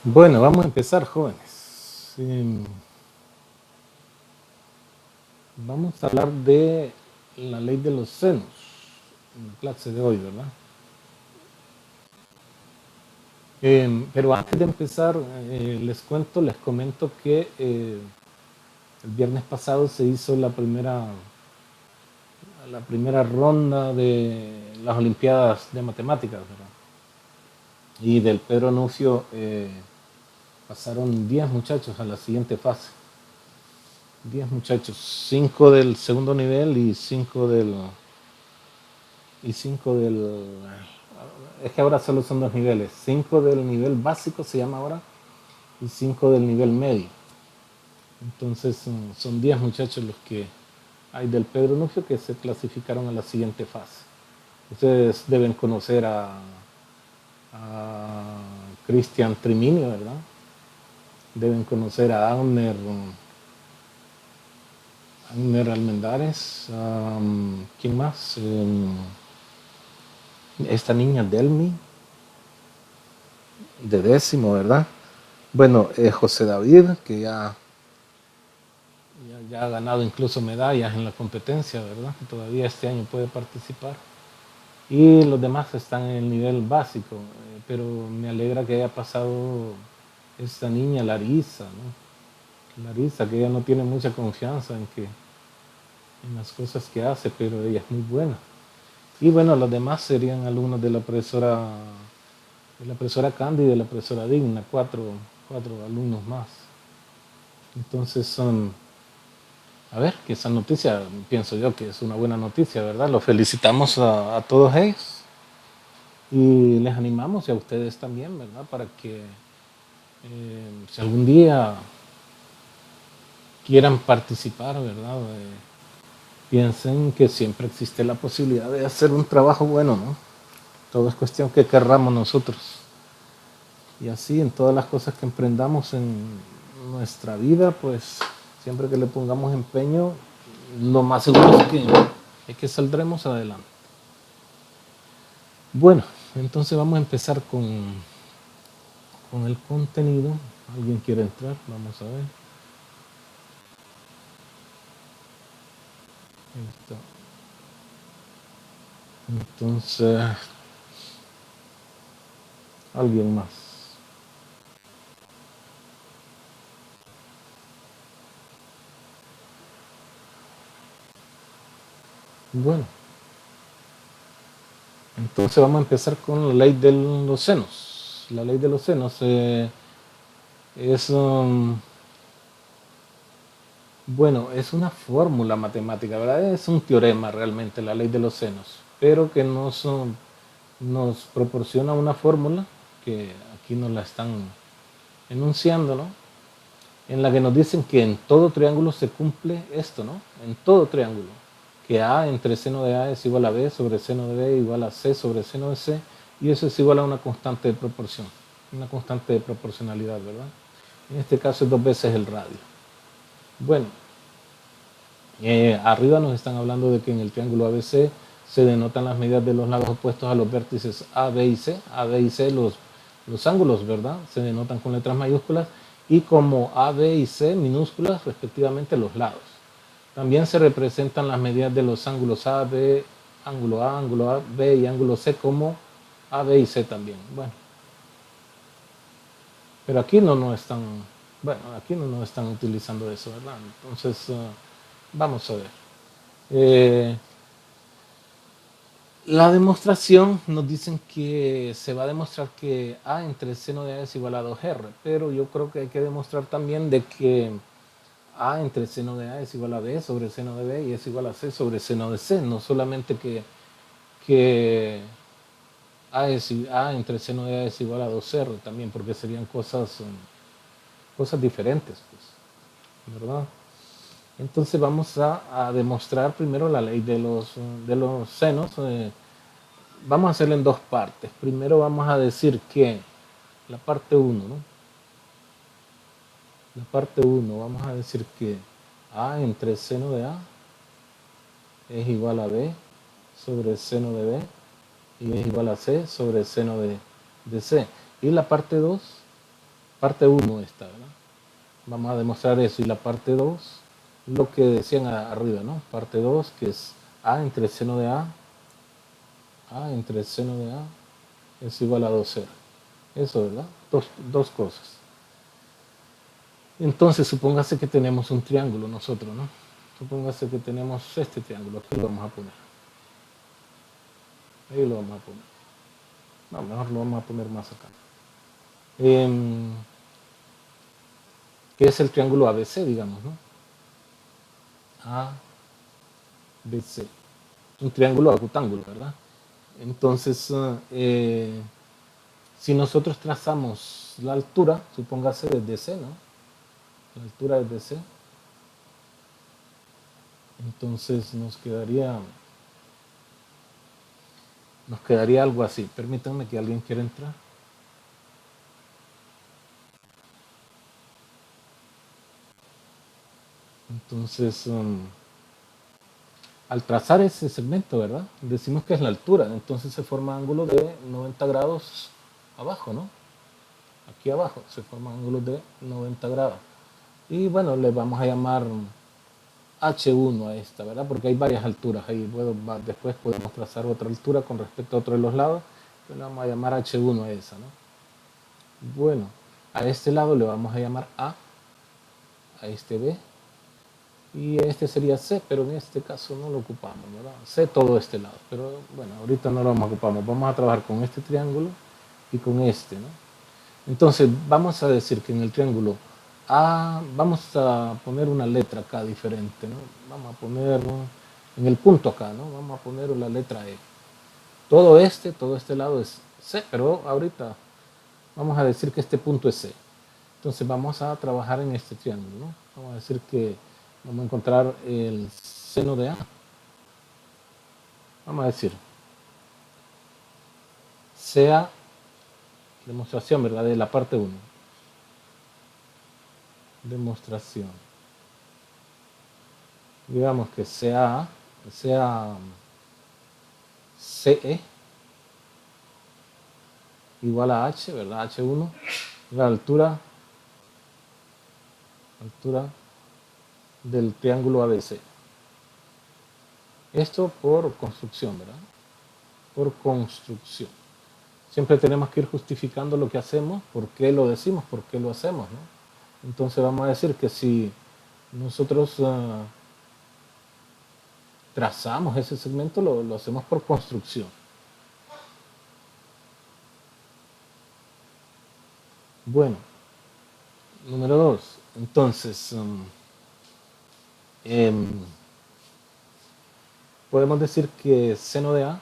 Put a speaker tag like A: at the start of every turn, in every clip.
A: Bueno, vamos a empezar, jóvenes. Vamos a hablar de la ley de los senos en la clase de hoy, ¿verdad? Pero antes de empezar, les comento que el viernes pasado se hizo la primera ronda de las Olimpiadas de Matemáticas, ¿verdad? Y del Pedro Nucio pasaron 10 muchachos a la siguiente fase. 10 muchachos, 5 del segundo nivel y 5 del. Es que ahora solo son dos niveles. 5 del nivel básico se llama ahora y 5 del nivel medio. Entonces son 10 muchachos los que hay del Pedro Nufio que se clasificaron a la siguiente fase. Ustedes deben conocer a Cristian Triminio, ¿verdad? Deben conocer a Agner Almendares. ¿Quién más? Esta niña Delmi, de décimo, ¿verdad? Bueno, José David, que ya ha ganado incluso medallas en la competencia, ¿verdad? Todavía este año puede participar. Y los demás están en el nivel básico, pero me alegra que haya pasado esta niña Larisa, ¿no? Larisa, que ella no tiene mucha confianza en las cosas que hace, pero ella es muy buena. Y bueno, los demás serían alumnos de la profesora Candy y de la profesora Digna, cuatro alumnos más. Entonces a ver, que esa noticia, pienso yo que es una buena noticia, ¿verdad? Los felicitamos a todos ellos y les animamos y a ustedes también, ¿verdad? Para que si algún día quieran participar, ¿verdad? Piensen que siempre existe la posibilidad de hacer un trabajo bueno, ¿no? Todo es cuestión que querramos nosotros. Y así en todas las cosas que emprendamos en nuestra vida, pues siempre que le pongamos empeño, lo más seguro es que saldremos adelante. Bueno, entonces vamos a empezar con el contenido. ¿Alguien quiere entrar? Vamos a ver. Ahí está. Entonces, alguien más. Bueno, entonces vamos a empezar con la ley de los senos. La ley de los senos es, bueno, es una fórmula matemática, ¿verdad? Es un teorema realmente, la ley de los senos, pero que nos proporciona una fórmula que aquí nos la están enunciando, ¿no? En la que nos dicen que en todo triángulo se cumple esto, ¿no? En todo triángulo, que A entre seno de A es igual a B sobre seno de B igual a C sobre seno de C, y eso es igual a una constante de proporción, una constante de proporcionalidad, ¿verdad? En este caso es 2 veces el radio. Bueno, arriba nos están hablando de que en el triángulo ABC se denotan las medidas de los lados opuestos a los vértices A, B y C. A, B y C, los ángulos, ¿verdad? Se denotan con letras mayúsculas y como A, B y C minúsculas respectivamente los lados. También se representan las medidas de los ángulos A, B, ángulo A, B y ángulo C como A, B y C también. Bueno, pero aquí no nos están, bueno, aquí no nos están utilizando eso, ¿verdad? Entonces, vamos a ver. Eh, La demostración nos dicen que se va a demostrar que A entre seno de A es igual a 2R, pero yo creo que hay que demostrar también de que A entre seno de A es igual a B sobre seno de B y es igual a C sobre seno de C, no solamente que A entre seno de A es igual a 2R también, porque serían cosas diferentes, pues, ¿verdad? Entonces vamos a demostrar primero la ley de los senos. Vamos a hacerlo en dos partes. Primero vamos a decir que la parte uno, ¿no? La parte uno vamos a decir que A entre seno de A es igual a B sobre seno de B y es igual a C sobre seno de C. Y la parte 2 parte uno esta, ¿verdad? Vamos a demostrar eso. Y la parte 2 lo que decían arriba, ¿no? Parte 2 que es A entre el seno de A entre el seno de A es igual a 2R. Eso, ¿verdad? Dos cosas. Entonces, supóngase que tenemos un triángulo nosotros, ¿no? Supóngase que tenemos este triángulo. Aquí lo vamos a poner. Ahí lo vamos a poner. No, mejor lo vamos a poner más acá. Que es el triángulo ABC, digamos, ¿no? ABC. Un triángulo acutángulo, ¿verdad? Entonces, si nosotros trazamos la altura, supóngase desde C, ¿no? La altura desde C, entonces nos quedaría algo así. Permítanme que alguien quiera entrar. Entonces, al trazar ese segmento, ¿verdad? Decimos que es la altura, entonces se forma ángulo de 90 grados abajo, ¿no? Aquí abajo se forman ángulos de 90 grados. Y bueno, le vamos a llamar H1 a esta, ¿verdad? Porque hay varias alturas ahí. Después podemos trazar otra altura con respecto a otro de los lados. Entonces le vamos a llamar H1 a esa, ¿no? Bueno, a este lado le vamos a llamar a este B. Y este sería C, pero en este caso no lo ocupamos, ¿verdad? C todo este lado. Pero bueno, ahorita no lo vamos a ocupar. Vamos a trabajar con este triángulo y con este, ¿no? Entonces, vamos a decir que en el triángulo A, vamos a poner una letra acá diferente, ¿no? Vamos a poner en el punto acá, ¿no? Vamos a poner la letra E. Todo este lado es C, pero ahorita vamos a decir que este punto es C. Entonces vamos a trabajar en este triángulo, ¿no? Vamos a decir que vamos a encontrar el seno de A. Vamos a decir, sea demostración, ¿verdad? De la parte 1. Demostración. Digamos que sea CE igual a H, ¿verdad? H1, la altura del triángulo ABC. Esto por construcción, ¿verdad? Por construcción. Siempre tenemos que ir justificando lo que hacemos, por qué lo decimos, por qué lo hacemos, ¿no? Entonces vamos a decir que si nosotros trazamos ese segmento, lo hacemos por construcción. Bueno, número 2. Entonces, podemos decir que seno de A,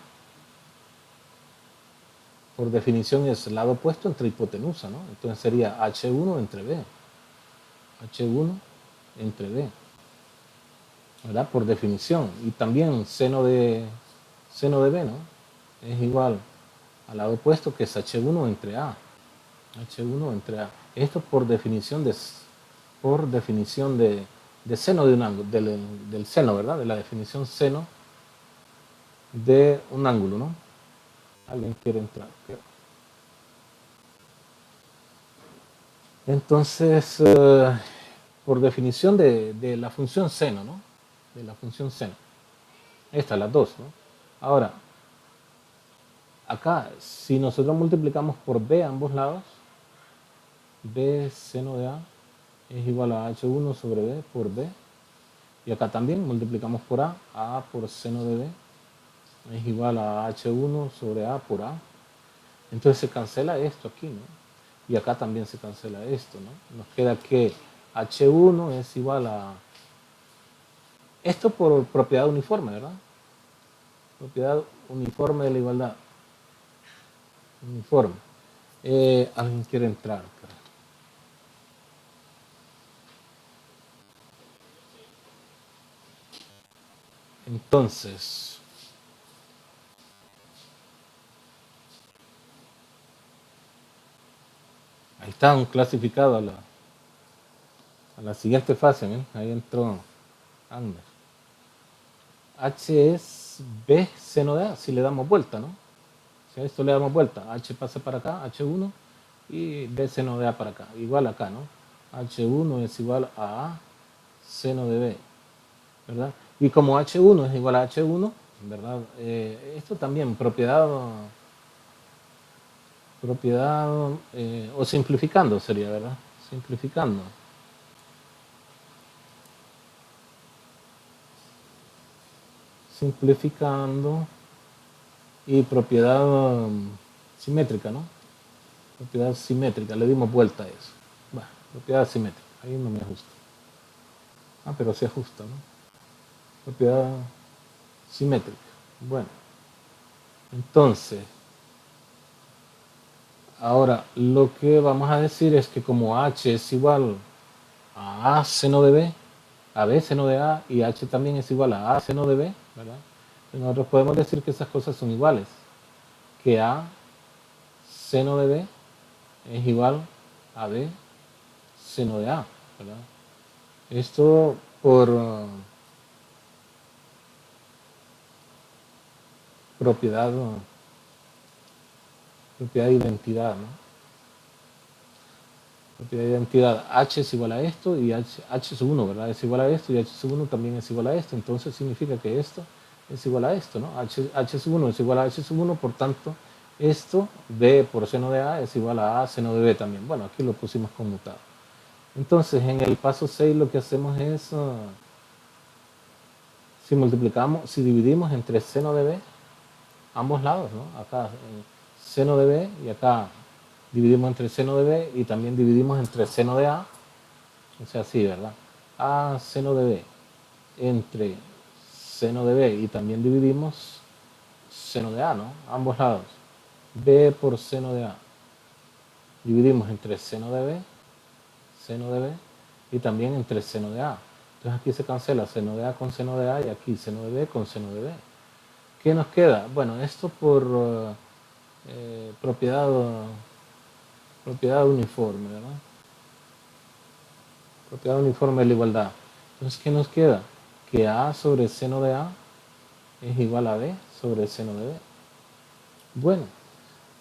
A: por definición, es el lado opuesto entre hipotenusa, ¿no? Entonces sería H1 entre B. H1 entre B, ¿verdad? Por definición. Y también seno de B, ¿no? Es igual al lado opuesto, que es H1 entre A. H1 entre A. Esto por definición de seno de un ángulo, del seno, ¿verdad? De la definición seno de un ángulo, ¿no? Alguien quiere entrar. Entonces, por definición de la función seno, ¿no? De la función seno. Estas, las dos, ¿no? Ahora, acá, si nosotros multiplicamos por b a ambos lados, b seno de a es igual a h1 sobre b por b. Y acá también multiplicamos por a por seno de b es igual a h1 sobre a por a. Entonces se cancela esto aquí, ¿no? Y acá también se cancela esto, ¿no? Nos queda que h1 es igual a... Esto por propiedad uniforme, ¿verdad? Propiedad uniforme de la igualdad. Uniforme. Alguien quiere entrar. Entonces, ahí está un clasificado a la siguiente fase, ¿eh? Ahí entró Ander. H es B seno de A, si le damos vuelta, ¿no? Si a esto le damos vuelta, H pasa para acá, H1, y B seno de A para acá, igual acá, ¿no? H1 es igual a A seno de B, ¿verdad? Y como H1 es igual a H1, ¿verdad? Esto también, propiedad o simplificando sería, ¿verdad? Simplificando. Simplificando y propiedad simétrica, ¿no? Propiedad simétrica, le dimos vuelta a eso. Bueno, propiedad simétrica, ahí no me ajusta. Ah, pero se ajusta, ¿no? Propiedad simétrica. Bueno, entonces, ahora lo que vamos a decir es que como H es igual a seno de B, a B seno de A y H también es igual a seno de B, ¿verdad? Nosotros podemos decir que esas cosas son iguales, que A seno de B es igual a B seno de A, ¿verdad? Esto por propiedad, propiedad de identidad, ¿no? Propiedad de identidad, H es igual a esto y H sub 1, ¿verdad? Es igual a esto y H sub 1 también es igual a esto, entonces significa que esto es igual a esto, ¿no? H sub 1 es igual a H sub 1, por tanto, esto, B por seno de A es igual a seno de B también. Bueno, aquí lo pusimos conmutado. Entonces, en el paso 6 lo que hacemos es, si multiplicamos, si dividimos entre seno de B, ambos lados, ¿no? Acá seno de B y acá dividimos entre seno de B y también dividimos entre seno de A, o sea, sí, ¿verdad? A seno de B entre seno de B y también dividimos seno de A, ¿no? Ambos lados. B por seno de A. Dividimos entre seno de B y también entre seno de A. Entonces aquí se cancela seno de A con seno de A y aquí seno de B con seno de B. ¿Qué nos queda? Bueno, esto por propiedad uniforme, ¿verdad? Propiedad uniforme de la igualdad. Entonces, ¿qué nos queda? Que A sobre seno de A es igual a B sobre seno de B. Bueno,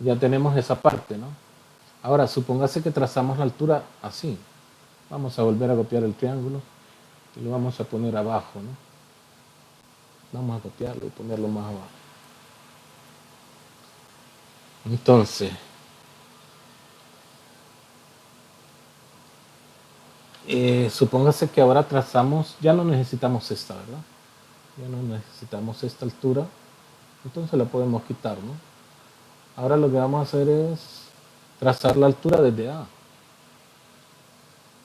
A: ya tenemos esa parte, ¿no? Ahora, supóngase que trazamos la altura así. Vamos a volver a copiar el triángulo y lo vamos a poner abajo, ¿no? Vamos a copiarlo y ponerlo más abajo. Entonces, supóngase que ahora trazamos, ya no necesitamos esta, ¿verdad? Ya no necesitamos esta altura, entonces la podemos quitar, ¿no? Ahora lo que vamos a hacer es trazar la altura desde A.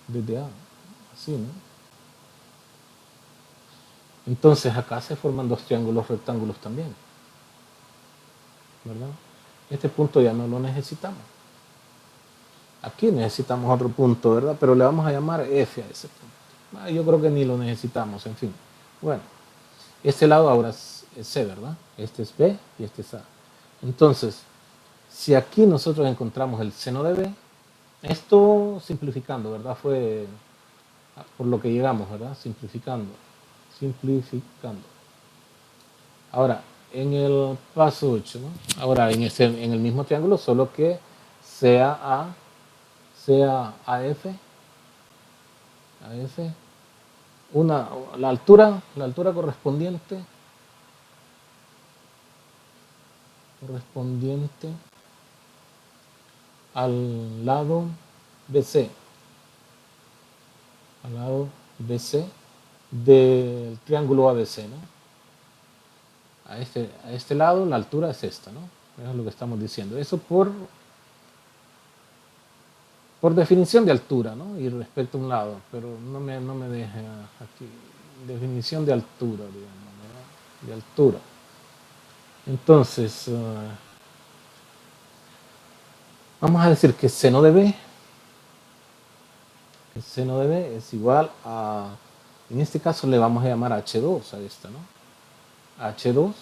A: Desde A, así, ¿no? Entonces acá se forman dos triángulos rectángulos también, ¿verdad? Este punto ya no lo necesitamos. Aquí necesitamos otro punto, ¿verdad? Pero le vamos a llamar F a ese punto. Yo creo que ni lo necesitamos, en fin. Bueno, este lado ahora es C, ¿verdad? Este es B y este es A. Entonces, si aquí nosotros encontramos el seno de B, esto simplificando, ¿verdad? Fue por lo que llegamos, ¿verdad? Simplificando. Ahora, en el paso 8, ¿no? Ahora, en el mismo triángulo, solo que sea AF, la altura correspondiente al lado BC, del triángulo ABC, ¿no? A este lado la altura es esta, ¿no? Es lo que estamos diciendo. Eso por definición de altura, ¿no? Y respecto a un lado, pero no me deje aquí. Definición de altura, digamos, ¿verdad? De altura. Entonces, vamos a decir que seno de B es igual a, en este caso le vamos a llamar H2 a esta, ¿no? H2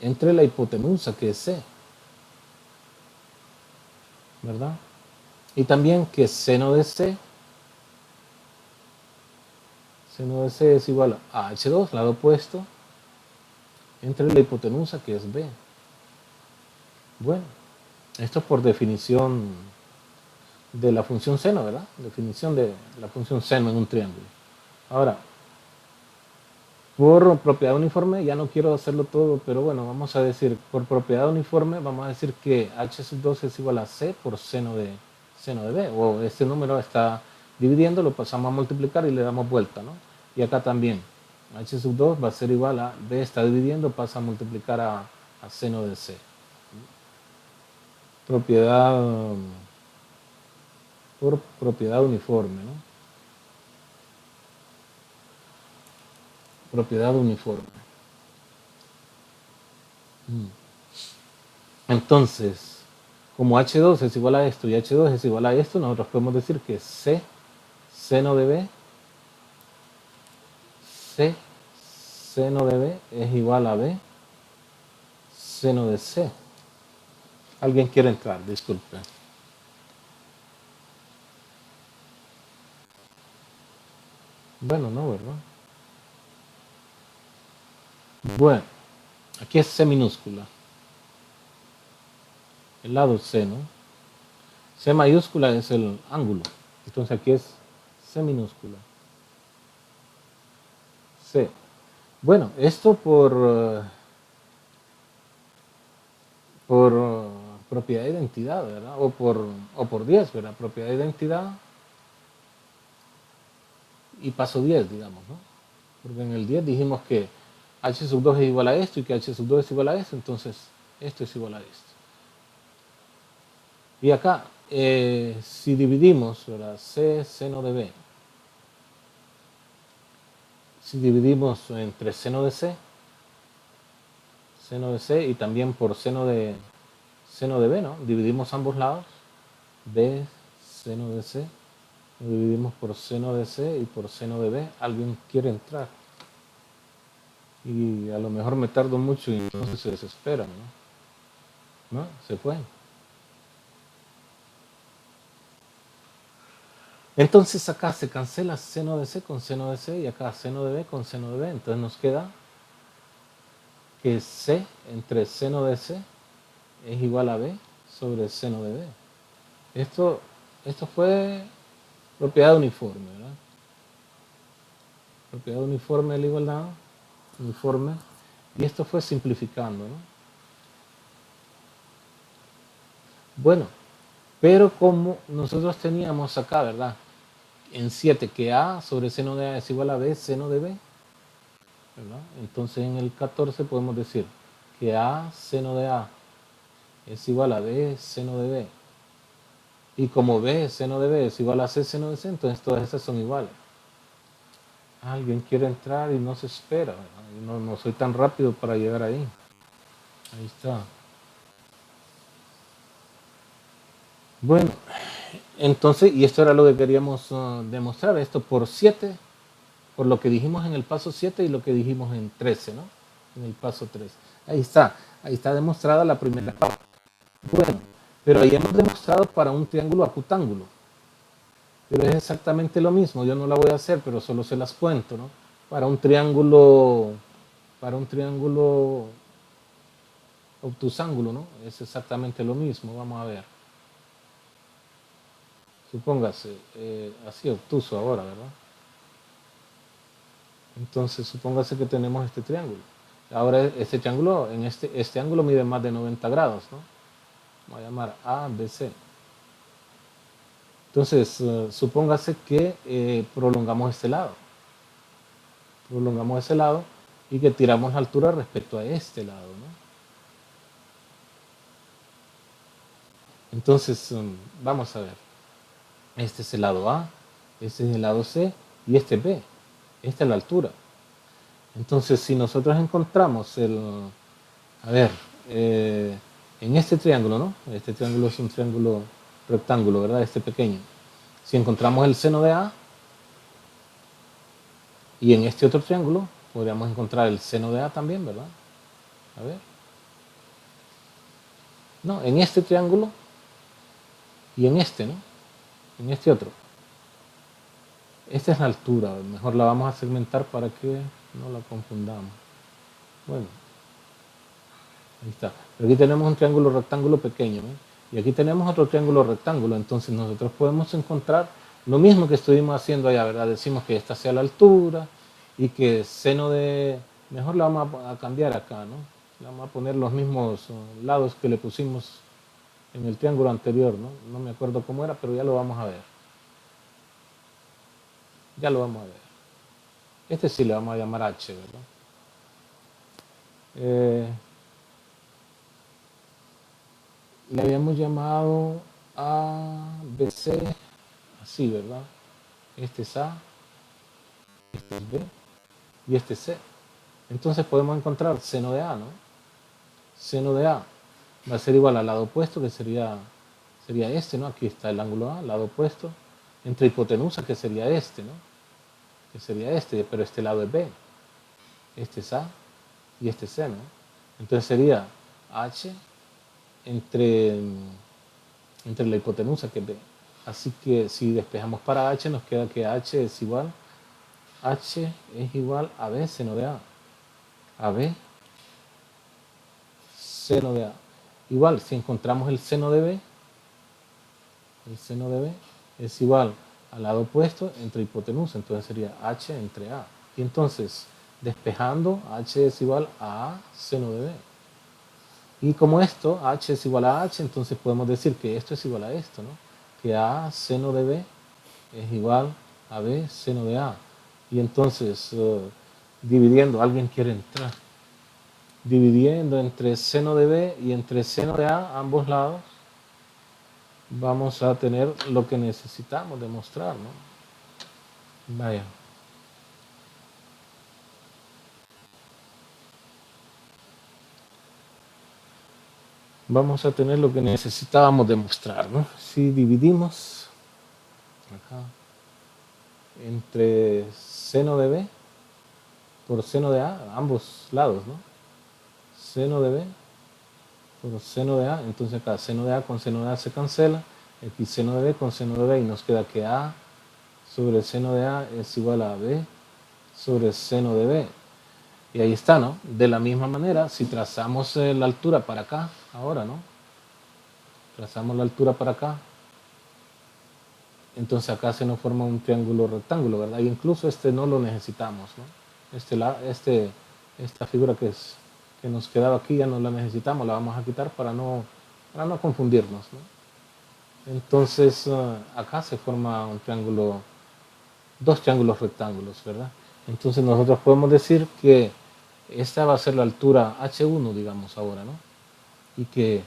A: entre la hipotenusa que es C, ¿verdad? Y también que seno de C es igual a H2, lado opuesto, entre la hipotenusa que es B. Bueno, esto por definición de la función seno, ¿verdad? Definición de la función seno en un triángulo. Ahora, por propiedad uniforme, ya no quiero hacerlo todo, pero bueno, vamos a decir, por propiedad uniforme, vamos a decir que h sub 2 es igual a c por seno de b, o este número está dividiendo, lo pasamos a multiplicar y le damos vuelta, ¿no? Y acá también, h sub 2 va a ser igual a b está dividiendo, pasa a multiplicar a seno de c. Propiedad, por propiedad uniforme, ¿no? Propiedad uniforme. Entonces, como h2 es igual a esto y h2 es igual a esto, nosotros podemos decir que c seno de b, c seno de b es igual a b seno de c. ¿Alguien quiere entrar? Disculpe. Bueno, no, ¿verdad? Bueno, aquí es c minúscula. El lado c, ¿no? C mayúscula es el ángulo. Entonces aquí es c minúscula. C. Bueno, esto por propiedad de identidad, ¿verdad? O por 10, ¿verdad? Propiedad de identidad y paso 10, digamos, ¿no? Porque en el 10 dijimos que h sub 2 es igual a esto y que h sub 2 es igual a esto, entonces esto es igual a esto. Y acá, si dividimos, ¿verdad? C seno de b, si dividimos entre seno de c y también por seno de b, ¿no? Dividimos ambos lados, b seno de c, lo dividimos por seno de c y por seno de b. ¿Alguien quiere entrar? Y a lo mejor me tardo mucho y entonces se desesperan, ¿no? ¿No? Se fue. Entonces acá se cancela seno de c con seno de c y acá seno de b con seno de b. Entonces nos queda que c entre seno de c es igual a b sobre seno de b. Esto fue propiedad uniforme, ¿verdad? Propiedad uniforme de la igualdad, uniforme, y esto fue simplificando, ¿no? Bueno, pero como nosotros teníamos acá, ¿verdad? En 7 que a sobre seno de a es igual a b seno de b, ¿verdad? Entonces en el 14 podemos decir que a seno de a es igual a b seno de b. Y como b seno de b es igual a c seno de c, entonces todas estas son iguales. Alguien quiere entrar y no se espera, ¿verdad? No soy tan rápido para llegar ahí. Ahí está. Bueno, entonces, y esto era lo que queríamos demostrar, esto por 7, por lo que dijimos en el paso 7 y lo que dijimos en 13, ¿no? En el paso 3. Ahí está demostrada la primera parte. Bueno, pero ahí hemos demostrado para un triángulo acutángulo. Pero es exactamente lo mismo, yo no la voy a hacer, pero solo se las cuento, ¿no? Para un triángulo obtusángulo, ¿no? Es exactamente lo mismo, vamos a ver. Supóngase, así obtuso ahora, ¿verdad? Entonces, supóngase que tenemos este triángulo. Ahora, este triángulo, este ángulo mide más de 90 grados, ¿no? Voy a llamar A, B, C. Entonces, supóngase que prolongamos este lado. Prolongamos ese lado y que tiramos la altura respecto a este lado, ¿no? Entonces, vamos a ver. Este es el lado A, este es el lado C y este B. Esta es la altura. Entonces, si nosotros encontramos a ver, en este triángulo, ¿no? Este triángulo es un triángulo rectángulo, ¿verdad? Este pequeño. Si encontramos el seno de A, y en este otro triángulo podríamos encontrar el seno de A también, ¿verdad? A ver. No, en este triángulo y en este, ¿no? En este otro. Esta es la altura, mejor la vamos a segmentar para que no la confundamos. Bueno, ahí está. Pero aquí tenemos un triángulo rectángulo pequeño, ¿eh? Y aquí tenemos otro triángulo rectángulo, entonces nosotros podemos encontrar lo mismo que estuvimos haciendo allá, ¿verdad? Decimos que esta sea la altura y que seno de... Mejor la vamos a cambiar acá, ¿no? Le vamos a poner los mismos lados que le pusimos en el triángulo anterior, ¿no? No me acuerdo cómo era, pero ya lo vamos a ver. Ya lo vamos a ver. Este sí le vamos a llamar H, ¿verdad? Le habíamos llamado A, B, C, así, ¿verdad? Este es A, este es B y este es C. Entonces podemos encontrar seno de A, ¿no? Seno de A va a ser igual al lado opuesto, que sería este, ¿no? Aquí está el ángulo A, lado opuesto, entre hipotenusa, que sería este, ¿no? Que sería este, pero este lado es B. Este es A y este es C, ¿no? Entonces sería H entre la hipotenusa, que es B. Así que si despejamos para H, nos queda que H es igual a B seno de A. A B seno de A. Igual, si encontramos el seno de B es igual al lado opuesto entre hipotenusa, entonces sería H entre A. Y entonces, despejando, H es igual a A seno de B. Y como esto, H es igual a H, entonces podemos decir que esto es igual a esto, ¿no? Que A seno de B es igual a B seno de A. Y entonces, dividiendo, alguien quiere entrar, dividiendo entre seno de B y entre seno de A, ambos lados, vamos a tener lo que necesitamos demostrar, ¿no? Vaya. Vamos a tener lo que necesitábamos demostrar, ¿no? Si dividimos acá entre seno de B por seno de A, ambos lados, ¿no? Seno de B por seno de A, entonces acá seno de A con seno de A se cancela, aquí seno de B con seno de B y nos queda que A sobre seno de A es igual a B sobre seno de B. Y ahí está, ¿no? De la misma manera, si trazamos la altura para acá, ahora, ¿no? Trazamos la altura para acá, entonces acá se nos forma un triángulo rectángulo, ¿verdad? Y incluso este no lo necesitamos, ¿no? Esta figura que nos quedaba aquí ya no la necesitamos, la vamos a quitar para no confundirnos, ¿no? Entonces acá se forma un triángulo, dos triángulos rectángulos, ¿verdad? Entonces nosotros podemos decir que esta va a ser la altura H1, digamos ahora, ¿no? Y que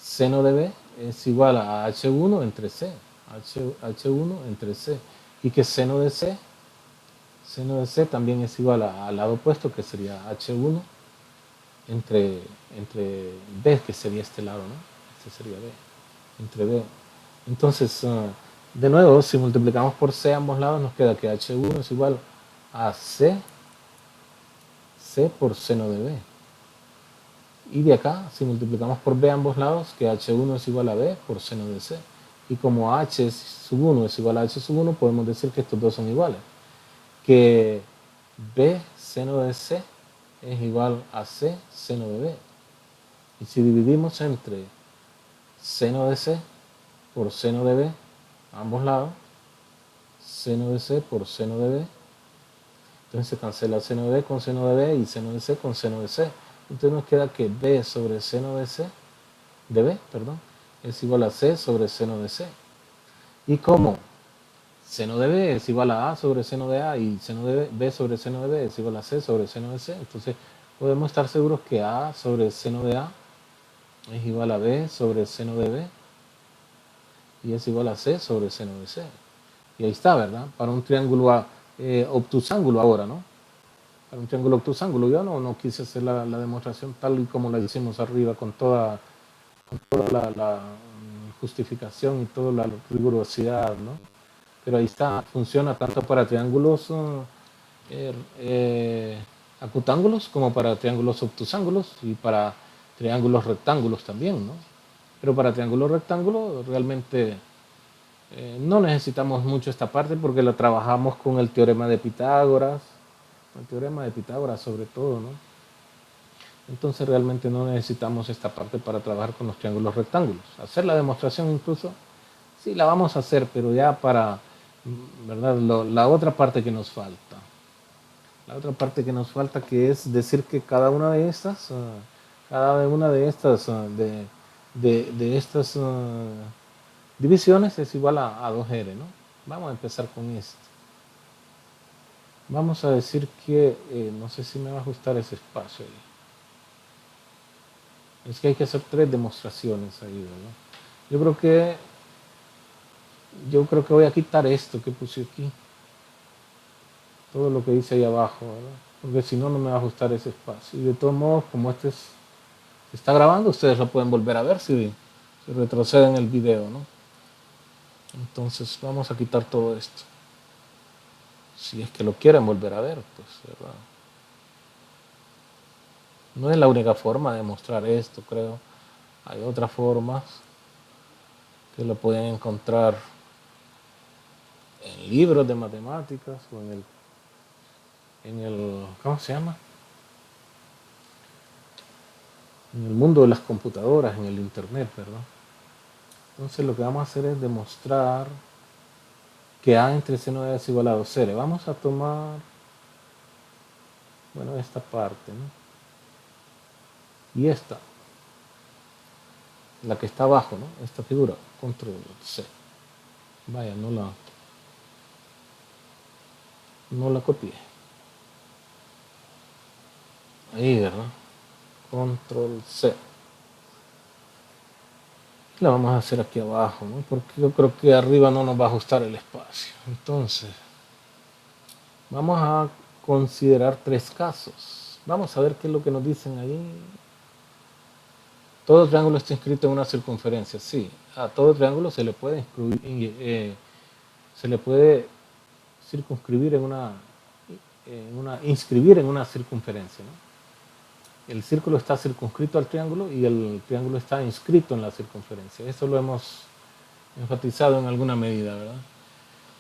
A: seno de B es igual a H1 entre C, H1 entre C, y que seno de C también es igual al lado opuesto, que sería H1 entre B, que sería este lado, ¿no? Este sería B, entre B. Entonces, de nuevo, si multiplicamos por C ambos lados, nos queda que H1 es igual a C por seno de B. Y de acá, si multiplicamos por B ambos lados, que H1 es igual a B por seno de C. Y como H sub 1 es igual a H sub 1, podemos decir que estos dos son iguales. Que B seno de C es igual a C seno de B. Y si dividimos entre seno de C por seno de B, ambos lados, seno de C por seno de B, entonces se cancela seno de B con seno de B y seno de C con seno de C. Entonces nos queda que B sobre seno de C, de B, perdón, es igual a C sobre seno de C. Y como seno de B es igual a sobre seno de A y seno de B sobre seno de B es igual a C sobre seno de C, entonces podemos estar seguros que A sobre seno de A es igual a B sobre seno de B y es igual a C sobre seno de C. Y ahí está, ¿verdad? Para un triángulo obtusángulo ahora, ¿no? Para un triángulo obtusángulo. Yo no quise hacer la demostración tal y como la hicimos arriba, con toda la justificación y toda la rigurosidad, ¿no? Pero ahí está, funciona tanto para triángulos acutángulos como para triángulos obtusángulos y para triángulos rectángulos también, ¿no? Pero para triángulos rectángulos realmente no necesitamos mucho esta parte porque la trabajamos con el teorema de Pitágoras sobre todo, ¿no? Entonces realmente no necesitamos esta parte para trabajar con los triángulos rectángulos. Hacer la demostración incluso, sí la vamos a hacer, pero ya para, ¿verdad? La otra parte que nos falta. La otra parte que nos falta, que es decir que cada una de estas, de estas divisiones es igual a 2R, ¿no? Vamos a empezar con esto. Vamos a decir que, no sé si me va a ajustar ese espacio ahí. Es que hay que hacer 3 demostraciones ahí, ¿verdad? Yo creo que, yo creo que voy a quitar esto que puse aquí. Todo lo que dice ahí abajo, ¿verdad? Porque si no, no me va a ajustar ese espacio. Y de todos modos, como se está grabando, ustedes lo pueden volver a ver si retroceden el video, ¿no? Entonces vamos a quitar todo esto. Si es que lo quieren volver a ver, pues, ¿verdad? No es la única forma de mostrar esto, creo. Hay otras formas que lo pueden encontrar en libros de matemáticas o ¿cómo se llama? En el mundo de las computadoras, en el internet, ¿verdad? Entonces lo que vamos a hacer es demostrar que A entre seno de A es igual a 2R. Vamos a tomar, bueno, esta parte, ¿no? Y esta, la que está abajo, ¿no? Esta figura, control C. Vaya, no la copié. Ahí, ¿verdad? Control C. La vamos a hacer aquí abajo, ¿no? Porque yo creo que arriba no nos va a ajustar el espacio. Entonces, vamos a considerar 3 casos. Vamos a ver qué es lo que nos dicen ahí. Todo triángulo está inscrito en una circunferencia. Sí, a todo triángulo se le puede circunscribir inscribir en una circunferencia, ¿no? El círculo está circunscrito al triángulo y el triángulo está inscrito en la circunferencia. Esto lo hemos enfatizado en alguna medida, ¿verdad?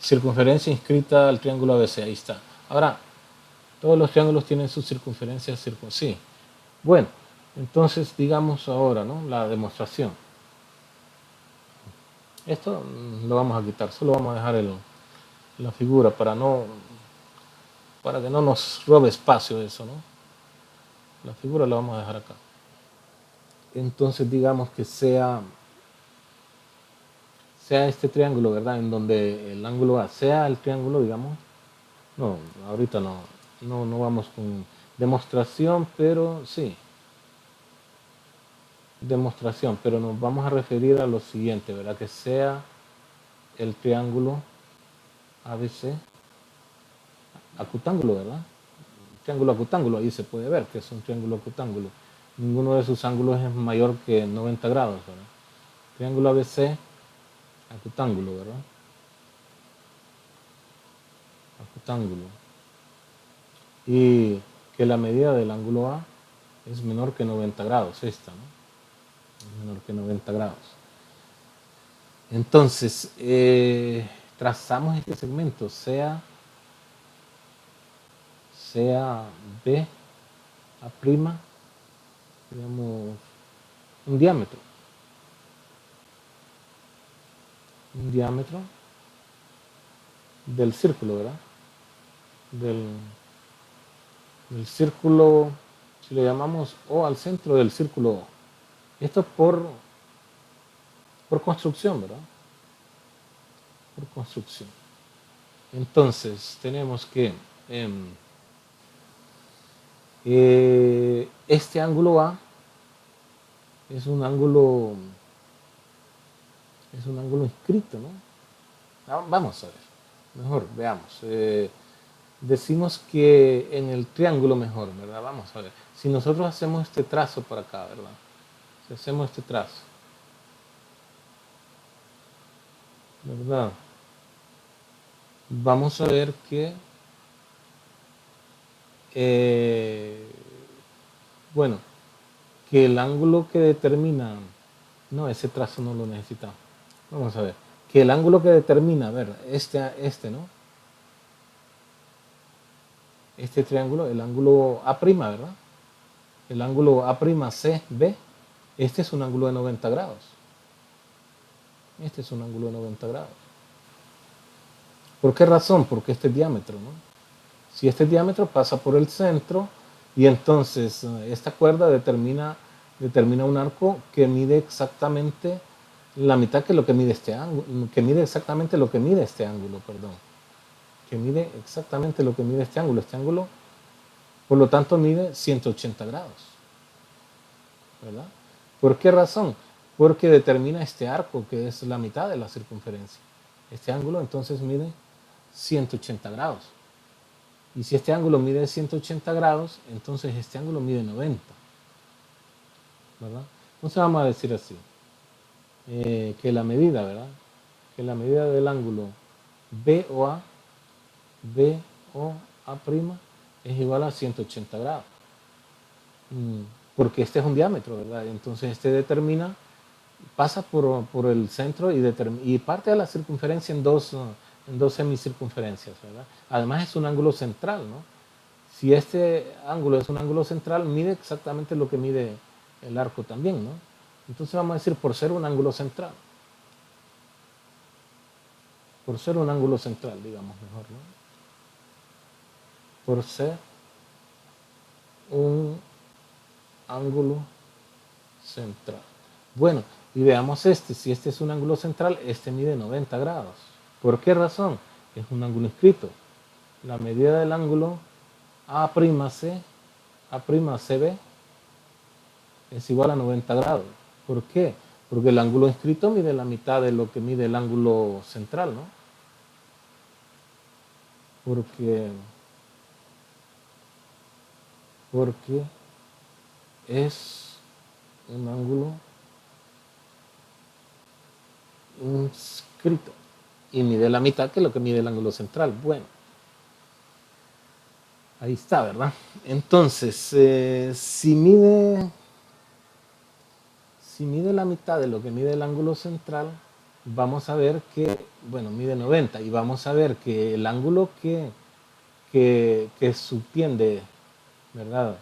A: Circunferencia inscrita al triángulo ABC, ahí está. Ahora, todos los triángulos tienen sus circunferencias sí. Bueno, entonces digamos ahora, ¿no? La demostración. Esto lo vamos a quitar, solo vamos a dejar la figura para que no nos robe espacio eso, ¿no? La figura la vamos a dejar acá. Entonces digamos que sea este triángulo, ¿verdad? En donde el ángulo A sea el triángulo, digamos. No, ahorita no vamos con demostración, pero sí. Demostración, pero nos vamos a referir a lo siguiente, ¿verdad? Que sea el triángulo ABC acutángulo, ¿verdad? Triángulo acutángulo, ahí se puede ver que es un triángulo acutángulo. Ninguno de sus ángulos es mayor que 90 grados, ¿verdad? Triángulo ABC acutángulo, ¿verdad? Acutángulo. Y que la medida del ángulo A es menor que 90 grados, esta, ¿no? Es menor que 90 grados. Entonces, trazamos este segmento, sea B A', digamos, un diámetro. Un diámetro del círculo, ¿verdad? Del círculo, si le llamamos O al centro del círculo O. Esto por construcción, ¿verdad? Por construcción. Entonces, tenemos que este ángulo A es un ángulo inscrito, ¿no? Vamos a ver, mejor veamos. Decimos que en el triángulo mejor, ¿verdad? Vamos a ver. Si nosotros hacemos este trazo por acá, ¿verdad? Si hacemos este trazo, ¿verdad? Vamos a ver que, bueno, que el ángulo que determina, no, ese trazo no lo necesitamos. Vamos a ver, que el ángulo que determina, a ver, ¿no? Este triángulo, el ángulo A', ¿verdad? el ángulo A'CB, este es un ángulo de 90 grados. Este es un ángulo de 90 grados. ¿Por qué razón? Porque este diámetro, ¿no? Si este diámetro pasa por el centro y entonces esta cuerda determina un arco que mide exactamente la mitad que lo que mide este ángulo, que mide exactamente lo que mide este ángulo, perdón. Que mide exactamente lo que mide este ángulo. Este ángulo, por lo tanto, mide 180 grados. ¿Verdad? ¿Por qué razón? Porque determina este arco, que es la mitad de la circunferencia. Este ángulo entonces mide 180 grados. Y si este ángulo mide 180 grados, entonces este ángulo mide 90. ¿Verdad? Entonces vamos a decir así, que la medida, ¿verdad? Que la medida del ángulo BOA es igual a 180 grados. Porque este es un diámetro, ¿verdad? Entonces este determina, pasa por el centro y parte de la circunferencia en dos semicircunferencias, ¿verdad? Además es un ángulo central, ¿no? Si este ángulo es un ángulo central, mide exactamente lo que mide el arco también, ¿no? Entonces vamos a decir por ser un ángulo central. Por ser un ángulo central, digamos mejor, ¿no? Por ser un ángulo central. Bueno, y veamos este. Si este es un ángulo central, este mide 90 grados. ¿Por qué razón? Es un ángulo inscrito. La medida del ángulo A'CB es igual a 90 grados. ¿Por qué? Porque el ángulo inscrito mide la mitad de lo que mide el ángulo central, ¿no? Porque es un ángulo inscrito y mide la mitad que lo que mide el ángulo central. Bueno, ahí está, ¿verdad? Entonces, si mide la mitad de lo que mide el ángulo central, vamos a ver que, bueno, mide 90 y vamos a ver que el ángulo que subtiende, ¿verdad?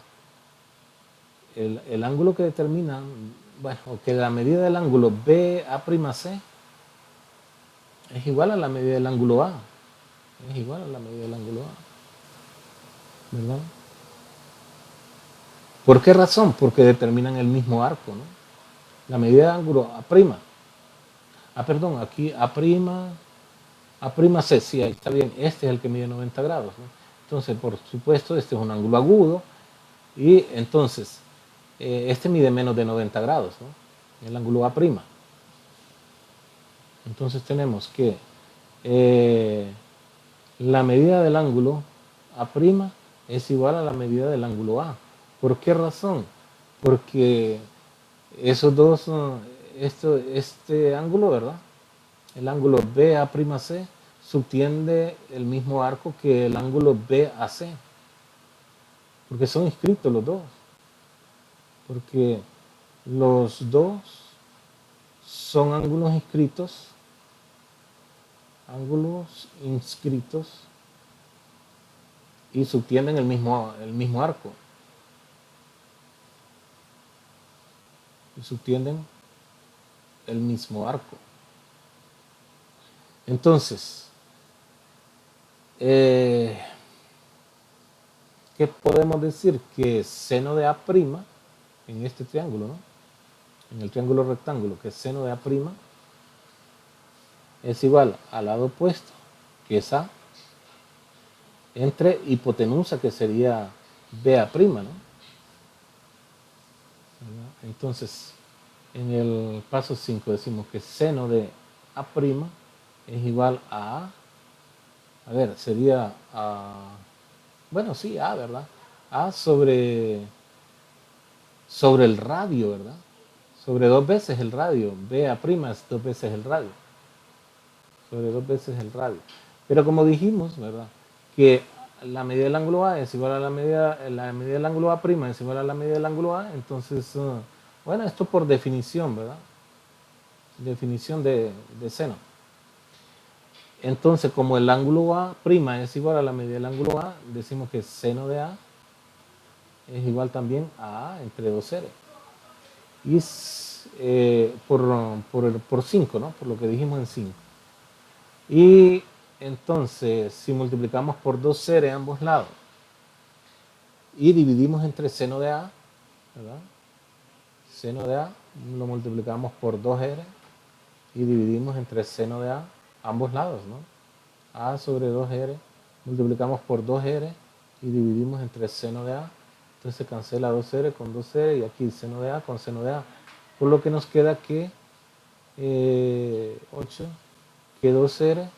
A: El ángulo que determina, bueno, que la medida del ángulo BA'C es igual a la medida del ángulo A. Es igual a la medida del ángulo A. ¿Verdad? ¿Por qué razón? Porque determinan el mismo arco, ¿no? La medida del ángulo A'. Perdón, aquí A'C, sí, ahí está bien. Este es el que mide 90 grados, ¿no? Entonces, por supuesto, este es un ángulo agudo. Y entonces, este mide menos de 90 grados, ¿no? El ángulo A'. Entonces tenemos que la medida del ángulo A' es igual a la medida del ángulo A. ¿Por qué razón? Porque esos dos, este ángulo, ¿verdad? El ángulo BA'C subtiende el mismo arco que el ángulo BAC. Porque son inscritos los dos. Porque los dos son ángulos inscritos y subtienden el mismo arco. Y subtienden el mismo arco. Entonces, ¿qué podemos decir? Que seno de A' en este triángulo, ¿no? En el triángulo rectángulo, que seno de A' es igual al lado opuesto, que es A, entre hipotenusa, que sería BA', ¿no? Entonces, en el paso 5 decimos que seno de A' es igual a ver, sería bueno, sí, A, ¿verdad? A sobre el radio, ¿verdad? Sobre 2 veces el radio. BA' es 2 veces el radio. Sobre 2 veces el radio. Pero como dijimos, ¿verdad? Que la medida del ángulo A es igual a la medida del ángulo A' es igual a la medida del ángulo A, entonces, bueno, esto por definición, ¿verdad? Definición de seno. Entonces, como el ángulo A' es igual a la medida del ángulo A, decimos que seno de A es igual también a A entre 2R. Y por 5, ¿no? Por lo que dijimos en 5. Y entonces, si multiplicamos por 2R ambos lados y dividimos entre seno de A, ¿verdad? Seno de A lo multiplicamos por 2R y dividimos entre seno de A ambos lados, ¿no? A sobre 2R multiplicamos por 2R y dividimos entre seno de A. Entonces se cancela 2R con 2R y aquí seno de A con seno de A. Por lo que nos queda que 8, que 2R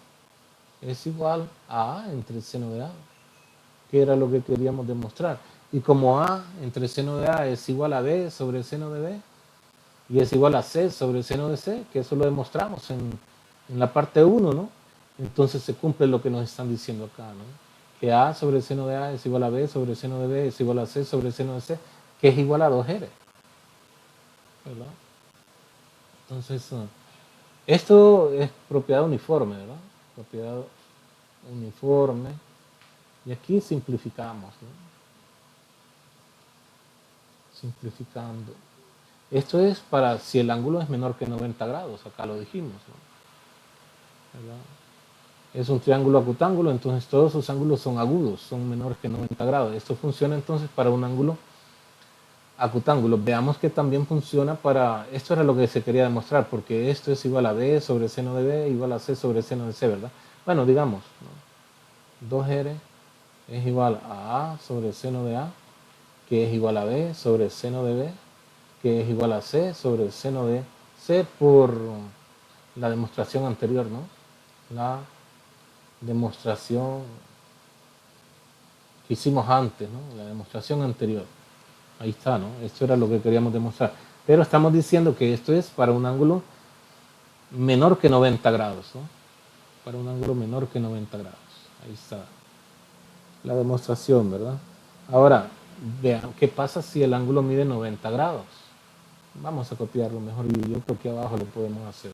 A: es igual a A entre seno de A, que era lo que queríamos demostrar. Y como A entre seno de A es igual a B sobre seno de B, y es igual a C sobre seno de C, que eso lo demostramos en la parte 1, ¿no? Entonces se cumple lo que nos están diciendo acá, ¿no? Que A sobre seno de A es igual a B sobre seno de B es igual a C sobre seno de C, que es igual a 2R, ¿verdad? Entonces, esto es propiedad uniforme, ¿verdad? Propiedad uniforme. Y aquí simplificamos, ¿no? Simplificando. Esto es para si el ángulo es menor que 90 grados, acá lo dijimos, ¿no? ¿Verdad? Es un triángulo acutángulo, entonces todos sus ángulos son agudos, son menores que 90 grados. Esto funciona entonces para un ángulo acutángulo. Veamos que también funciona para, esto era lo que se quería demostrar, porque esto es igual a B sobre seno de B igual a C sobre seno de C, ¿verdad? Bueno, digamos, ¿no? 2R es igual a A sobre seno de A, que es igual a B sobre seno de B, que es igual a C sobre seno de C por la demostración anterior, ¿no? La demostración que hicimos antes, ¿no? La demostración anterior. Ahí está, ¿no? Esto era lo que queríamos demostrar. Pero estamos diciendo que esto es para un ángulo menor que 90 grados, ¿no? Para un ángulo menor que 90 grados. Ahí está la demostración, ¿verdad? Ahora, vean, ¿qué pasa si el ángulo mide 90 grados? Vamos a copiarlo mejor y yo creo que abajo lo podemos hacer.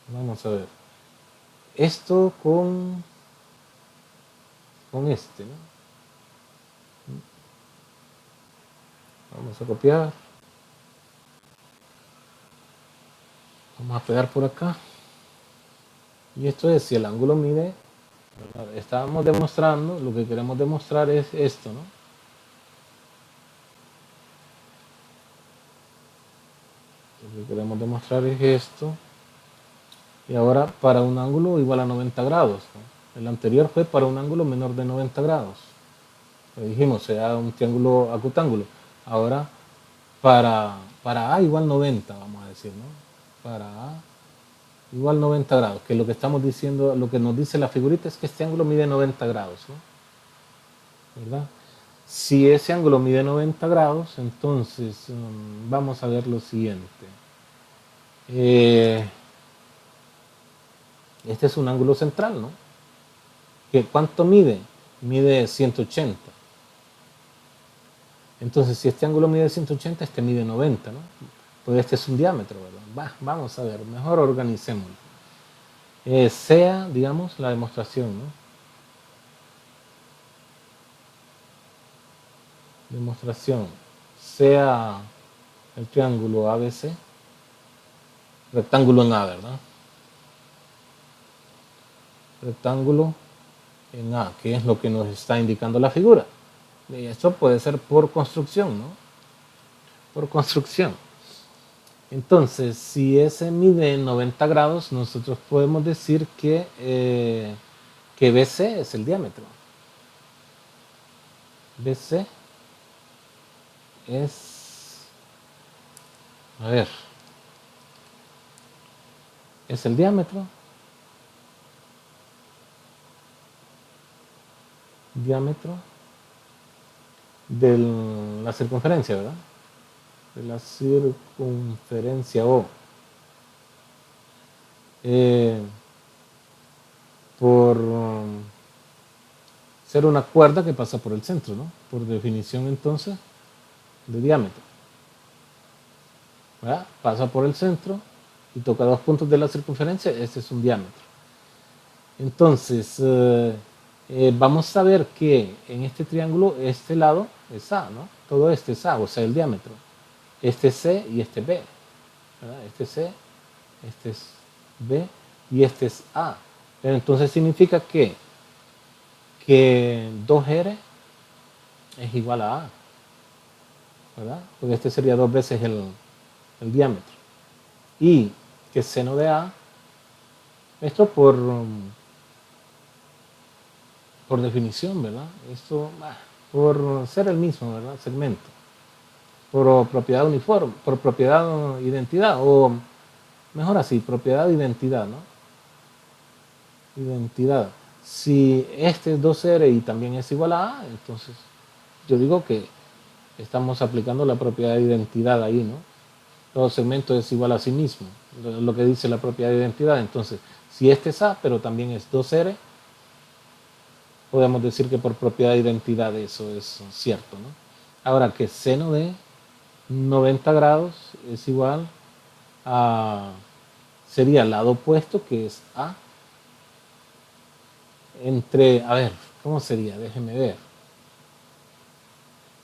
A: Vamos a ver. Esto con este, ¿no? Vamos a copiar. Vamos a pegar por acá. Y esto es, si el ángulo mide, ¿verdad? Estábamos demostrando, lo que queremos demostrar es esto, ¿no? Lo que queremos demostrar es esto. Y ahora para un ángulo igual a 90 grados, ¿no? El anterior fue para un ángulo menor de 90 grados. Lo dijimos, sea un triángulo acutángulo. Ahora para A igual 90, vamos a decir, ¿no? Para A igual 90 grados, que lo que estamos diciendo, lo que nos dice la figurita es que este ángulo mide 90 grados, ¿no? ¿Verdad? Si ese ángulo mide 90 grados, entonces vamos a ver lo siguiente. Este es un ángulo central, ¿no? ¿Cuánto mide? Mide 180. Entonces, si este ángulo mide 180, este mide 90, ¿no? Pues este es un diámetro, ¿verdad? Vamos a ver, mejor organicémoslo. Sea, digamos, la demostración, ¿no? Demostración. Sea el triángulo ABC, rectángulo en A, ¿verdad? Rectángulo en A, que es lo que nos está indicando la figura. Y esto puede ser por construcción, ¿no? Por construcción. Entonces, si ese mide 90 grados, nosotros podemos decir que BC es el diámetro. BC es, a ver, es el diámetro. Diámetro de la circunferencia, ¿verdad? De la circunferencia O. Por ser una cuerda que pasa por el centro, ¿no? Por definición entonces de diámetro. ¿Verdad? Pasa por el centro y toca dos puntos de la circunferencia, este es un diámetro. Entonces, vamos a ver que en este triángulo este lado es A, ¿no? Todo este es A, o sea, el diámetro. Este es C y este B, ¿verdad? Este es C, este es B y este es A. Pero entonces significa que 2R es igual a A, ¿verdad? Porque este sería 2 veces el diámetro. Y que seno de A, esto por definición, ¿verdad? Esto por ser el mismo, ¿verdad? Segmento. Por propiedad uniforme, por propiedad o identidad, o mejor así, propiedad o identidad, ¿no? Identidad. Si este es 2R y también es igual a A, entonces yo digo que estamos aplicando la propiedad de identidad ahí, ¿no? Todo segmento es igual a sí mismo, lo que dice la propiedad de identidad. Entonces, si este es A, pero también es 2R, podemos decir que por propiedad de identidad eso es cierto, ¿no? Ahora que seno de 90 grados es igual a, sería el lado opuesto que es A, entre, a ver, ¿cómo sería? Déjeme ver.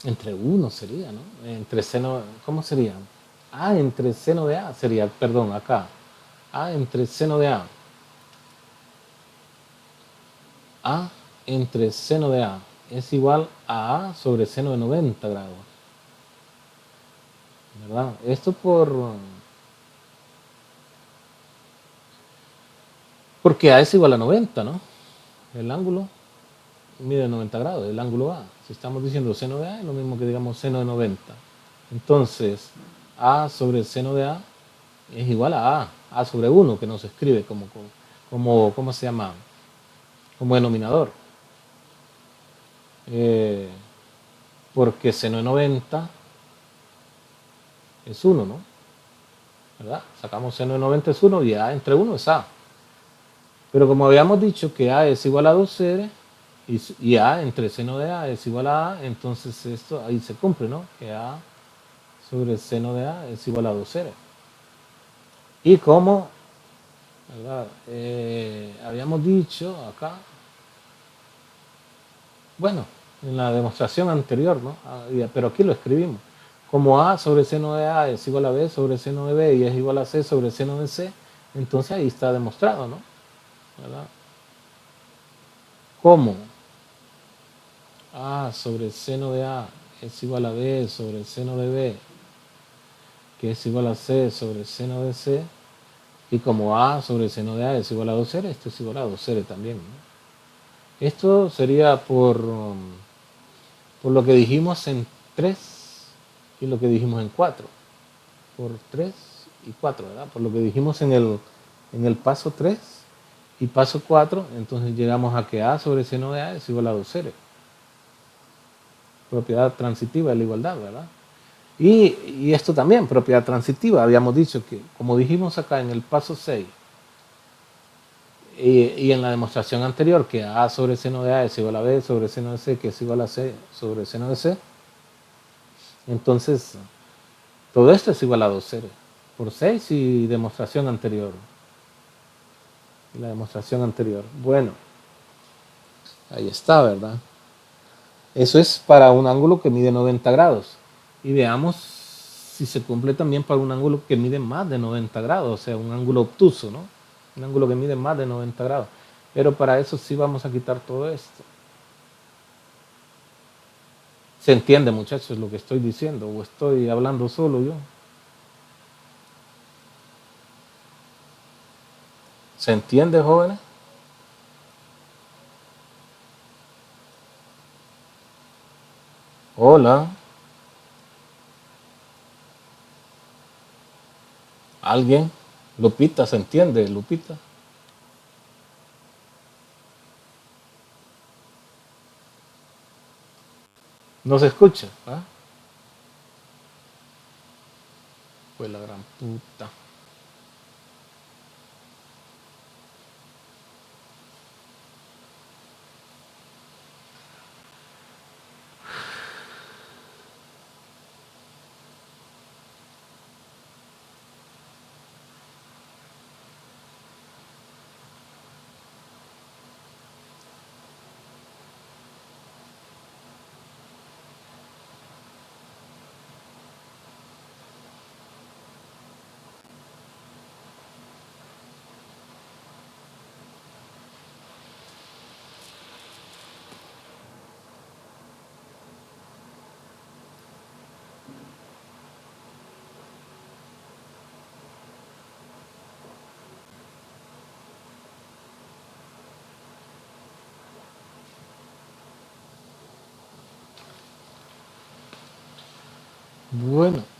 A: Entre 1 sería, ¿no? Entre seno, ¿cómo sería? A entre seno de A sería, perdón, acá. A entre seno de A. A entre seno de A es igual a sobre seno de 90 grados. ¿Verdad? Esto porque A es igual a 90, ¿no? El ángulo mide 90 grados, el ángulo A. Si estamos diciendo seno de A, es lo mismo que digamos seno de 90. Entonces, A sobre seno de A es igual A sobre 1, que no se escribe ¿cómo se llama? Como denominador. Eh, porque seno de 90 es 1, ¿no? ¿Verdad? Sacamos seno de 90 es 1 y A entre 1 es A. Pero como habíamos dicho que A es igual a 2R y A entre seno de A es igual a A, entonces esto ahí se cumple, ¿no? Que A sobre seno de A es igual a 2R. Y como, ¿verdad? Habíamos dicho acá, bueno, en la demostración anterior, ¿no? Pero aquí lo escribimos. Como A sobre seno de A es igual a B sobre seno de B y es igual a C sobre seno de C, entonces ahí está demostrado, ¿no? ¿Verdad? Como A sobre seno de A es igual a B sobre seno de B, que es igual a C sobre seno de C, y como A sobre seno de A es igual a 2R, esto es igual a 2R también, ¿no? Esto sería por lo que dijimos en 3 y lo que dijimos en 4. Por 3 y 4, ¿verdad? Por lo que dijimos en el paso 3 y paso 4, entonces llegamos a que A sobre seno de A es igual a 2R. Propiedad transitiva de la igualdad, ¿verdad? Y esto también, propiedad transitiva. Habíamos dicho que, como dijimos acá en el paso 6 y en la demostración anterior, que A sobre seno de A es igual a B sobre seno de C, que es igual a C sobre seno de C, entonces todo esto es igual a 2R por 6 y demostración anterior. Y la demostración anterior. Bueno, ahí está, ¿verdad? Eso es para un ángulo que mide 90 grados. Y veamos si se cumple también para un ángulo que mide más de 90 grados, o sea, un ángulo obtuso, ¿no? Un ángulo que mide más de 90 grados. Pero para eso sí vamos a quitar todo esto. ¿Se entiende, muchachos, lo que estoy diciendo? ¿O estoy hablando solo yo? ¿Se entiende, jóvenes? Hola. ¿Alguien? Lupita, ¿se entiende, Lupita? ¿No se escucha? ¿Ah? Pues la gran puta. Bueno.